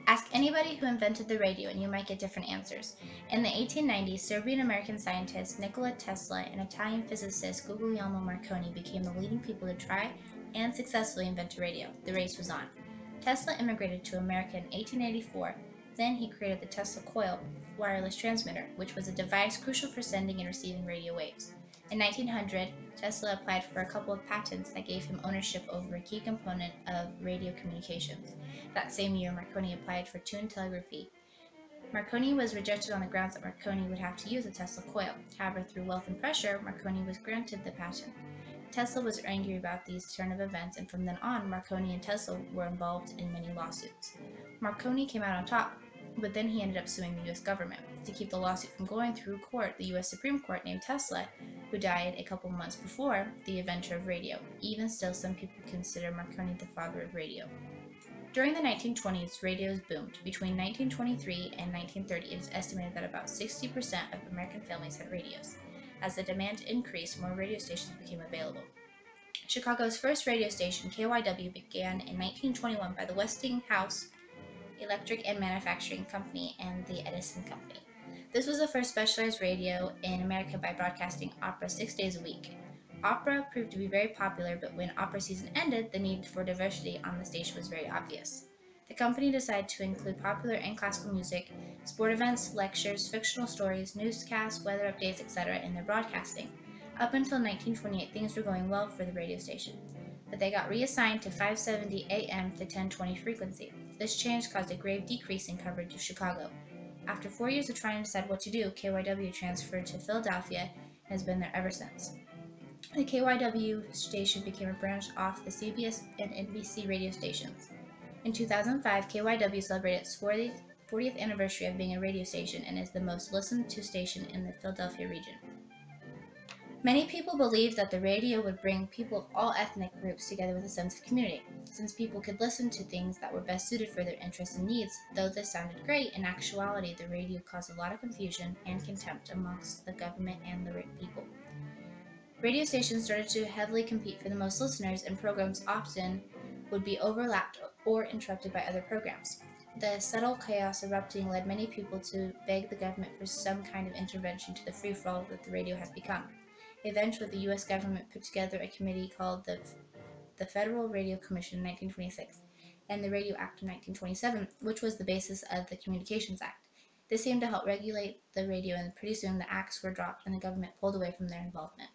Ask anybody who invented the radio and you might get different answers. In the 1890s, Serbian-American scientist Nikola Tesla and Italian physicist Guglielmo Marconi became the leading people to try and successfully invent a radio. The race was on. Tesla immigrated to America in 1884. Then he created the Tesla coil wireless transmitter, which was a device crucial for sending and receiving radio waves. In 1900, Tesla applied for a couple of patents that gave him ownership over a key component of radio communications. That same year, Marconi applied for tuned telegraphy. Marconi was rejected on the grounds that Marconi would have to use a Tesla coil. However, through wealth and pressure, Marconi was granted the patent. Tesla was angry about these turn of events, and from then on, Marconi and Tesla were involved in many lawsuits. Marconi came out on top, but then he ended up suing the U.S. government. To keep the lawsuit from going through court, the U.S. Supreme Court named Tesla, who died a couple months before, the inventor of radio. Even still, some people consider Marconi the father of radio. During the 1920s, radios boomed. Between 1923 and 1930, it is estimated that about 60% of American families had radios. As the demand increased, more radio stations became available. Chicago's first radio station, KYW, began in 1921 by the Westinghouse Electric and Manufacturing Company and the Edison Company. This was the first specialized radio in America by broadcasting opera 6 days a week. Opera proved to be very popular, but when opera season ended, the need for diversity on the station was very obvious. The company decided to include popular and classical music, sport events, lectures, fictional stories, newscasts, weather updates, etc. in their broadcasting. Up until 1928, things were going well for the radio station, but they got reassigned to 570 AM to 1020 frequency. This change caused a grave decrease in coverage of Chicago. After 4 years of trying to decide what to do, KYW transferred to Philadelphia and has been there ever since. The KYW station became a branch off the CBS and NBC radio stations. In 2005, KYW celebrated its 40th anniversary of being a radio station and is the most listened to station in the Philadelphia region. Many people believed that the radio would bring people of all ethnic groups together with a sense of community, since people could listen to things that were best suited for their interests and needs. Though this sounded great, in actuality, the radio caused a lot of confusion and contempt amongst the government and the people. Radio stations started to heavily compete for the most listeners, and programs often would be overlapped or interrupted by other programs. The subtle chaos erupting led many people to beg the government for some kind of intervention to the free-for-all that the radio had become. Eventually, the U.S. government put together a committee called the Federal Radio Commission in 1926 and the Radio Act of 1927, which was the basis of the Communications Act. This aimed to help regulate the radio, and pretty soon the acts were dropped and the government pulled away from their involvement.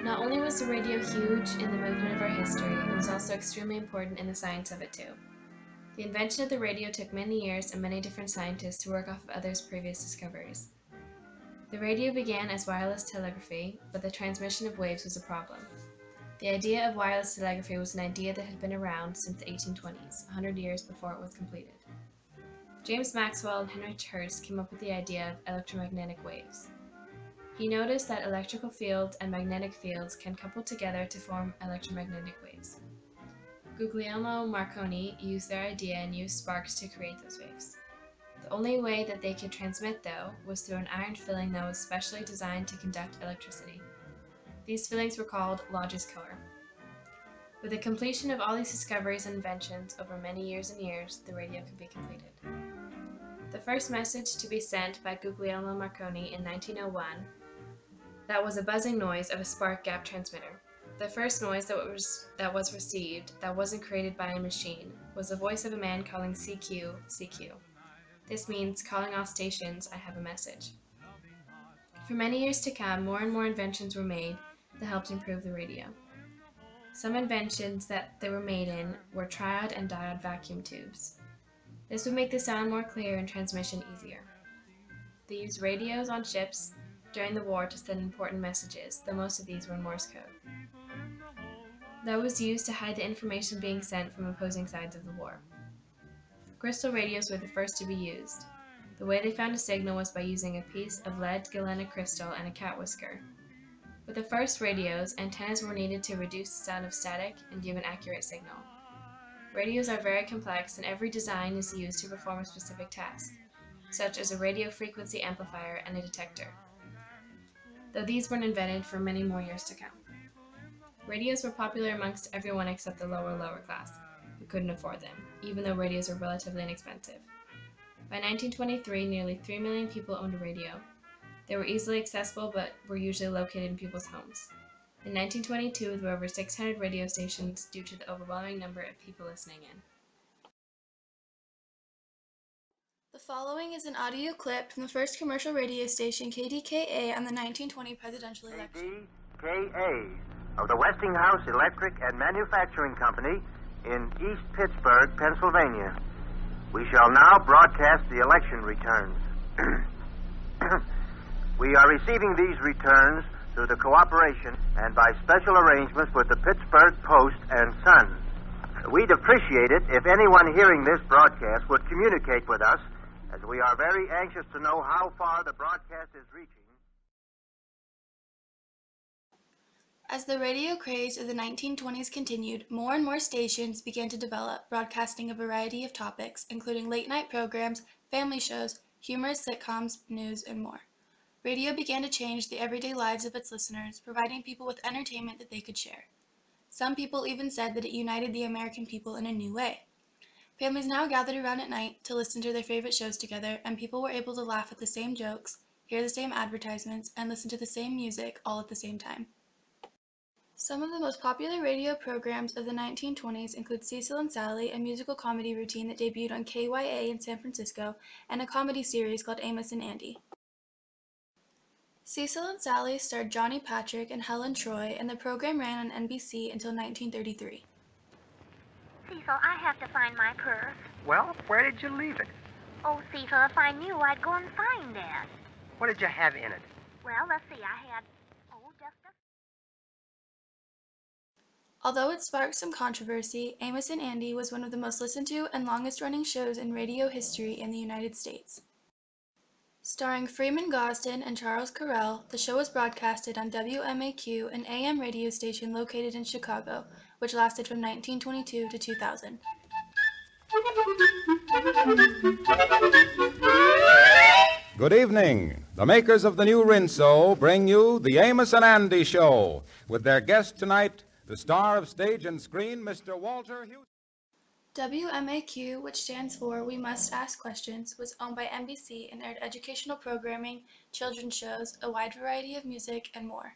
Not only was the radio huge in the movement of our history, it was also extremely important in the science of it too. The invention of the radio took many years and many different scientists to work off of others' previous discoveries. The radio began as wireless telegraphy, but the transmission of waves was a problem. The idea of wireless telegraphy was an idea that had been around since the 1820s, 100 years before it was completed. James Maxwell and Henry Hertz came up with the idea of electromagnetic waves. He noticed that electrical fields and magnetic fields can couple together to form electromagnetic waves. Guglielmo Marconi used their idea and used sparks to create those waves. The only way that they could transmit, though, was through an iron filling that was specially designed to conduct electricity. These fillings were called Lodge's color. With the completion of all these discoveries and inventions over many years and years, the radio could be completed. The first message to be sent by Guglielmo Marconi in 1901 that was a buzzing noise of a spark gap transmitter. The first noise that was received, that wasn't created by a machine, was the voice of a man calling CQ, CQ. This means, calling all stations, I have a message. For many years to come, more and more inventions were made that helped improve the radio. Some inventions that they were made in were triode and diode vacuum tubes. This would make the sound more clear and transmission easier. They used radios on ships during the war to send important messages, though most of these were in Morse code. That was used to hide the information being sent from opposing sides of the war. Crystal radios were the first to be used. The way they found a signal was by using a piece of lead galena crystal and a cat whisker. With the first radios, antennas were needed to reduce the sound of static and give an accurate signal. Radios are very complex, and every design is used to perform a specific task. such as a radio frequency amplifier and a detector, though these weren't invented for many more years to come. Radios were popular amongst everyone except the lower class, who couldn't afford them, even though radios were relatively inexpensive. By 1923, nearly 3 million people owned a radio. They were easily accessible but were usually located in people's homes. In 1922, there were over 600 radio stations due to the overwhelming number of people listening in. The following is an audio clip from the first commercial radio station, KDKA, on the 1920 presidential election. KDKA of the Westinghouse Electric and Manufacturing Company in East Pittsburgh, Pennsylvania. We shall now broadcast the election returns. We are receiving these returns through the cooperation and by special arrangements with the Pittsburgh Post and Sun. We'd appreciate it if anyone hearing this broadcast would communicate with us, as we are very anxious to know how far the broadcast is reaching. As the radio craze of the 1920s continued, more and more stations began to develop, broadcasting a variety of topics, including late-night programs, family shows, humorous sitcoms, news, and more. Radio began to change the everyday lives of its listeners, providing people with entertainment that they could share. Some people even said that it united the American people in a new way. Families now gathered around at night to listen to their favorite shows together, and people were able to laugh at the same jokes, hear the same advertisements, and listen to the same music all at the same time. Some of the most popular radio programs of the 1920s include Cecil and Sally, a musical comedy routine that debuted on KYA in San Francisco, and a comedy series called Amos and Andy. Cecil and Sally starred Johnny Patrick and Helen Troy, and the program ran on NBC until 1933. Cecil, I have to find my purse. Well, where did you leave it? Oh, Cecil, if I knew, I'd go and find it. What did you have in it? Well, let's see, I had, just a... Although it sparked some controversy, Amos and Andy was one of the most listened to and longest-running shows in radio history in the United States. Starring Freeman Gosden and Charles Carrell, the show was broadcasted on WMAQ, an AM radio station located in Chicago, which lasted from 1922 to 2000. Good evening. The makers of the new Rinso bring you the Amos and Andy Show, with their guest tonight, the star of stage and screen, Mr. Walter Hughes. WMAQ, which stands for We Must Ask Questions, was owned by NBC and aired educational programming, children's shows, a wide variety of music, and more.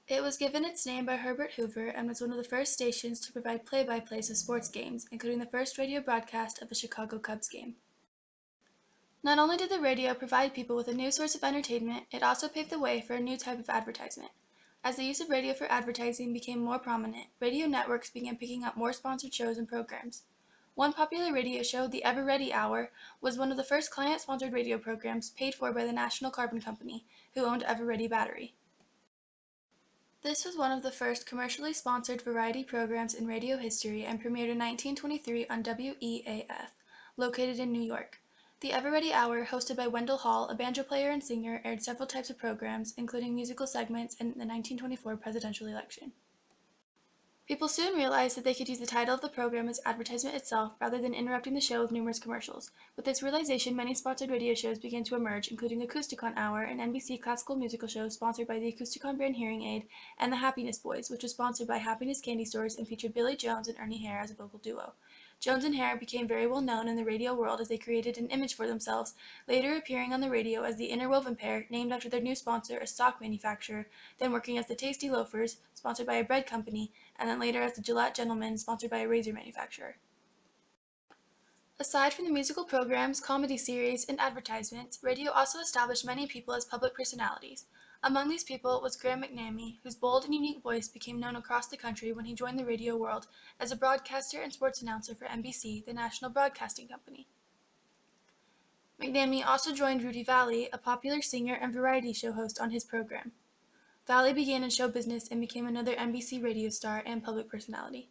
It was given its name by Herbert Hoover and was one of the first stations to provide play-by-plays of sports games, including the first radio broadcast of a Chicago Cubs game. Not only did the radio provide people with a new source of entertainment, it also paved the way for a new type of advertisement. As the use of radio for advertising became more prominent, radio networks began picking up more sponsored shows and programs. One popular radio show, the Ever Ready Hour, was one of the first client-sponsored radio programs paid for by the National Carbon Company, who owned Ever Ready Battery. This was one of the first commercially sponsored variety programs in radio history and premiered in 1923 on WEAF, located in New York. The Ever Ready Hour, hosted by Wendell Hall, a banjo player and singer, aired several types of programs, including musical segments in the 1924 presidential election. People soon realized that they could use the title of the program as advertisement itself rather than interrupting the show with numerous commercials. With this realization, many sponsored radio shows began to emerge, including Acousticon Hour, an NBC classical musical show sponsored by the Acousticon brand hearing aid, and The Happiness Boys, which was sponsored by Happiness Candy Stores and featured Billy Jones and Ernie Hare as a vocal duo. Jones and Hare became very well known in the radio world as they created an image for themselves, later appearing on the radio as the Interwoven Pair, named after their new sponsor, a sock manufacturer, then working as the Tasty Loafers, sponsored by a bread company, and then later as the Gillette Gentlemen, sponsored by a razor manufacturer. Aside from the musical programs, comedy series, and advertisements, radio also established many people as public personalities. Among these people was Graham McNamee, whose bold and unique voice became known across the country when he joined the radio world as a broadcaster and sports announcer for NBC, the national broadcasting company. McNamee also joined Rudy Vallee, a popular singer and variety show host, on his program. Vallee began in show business and became another NBC radio star and public personality.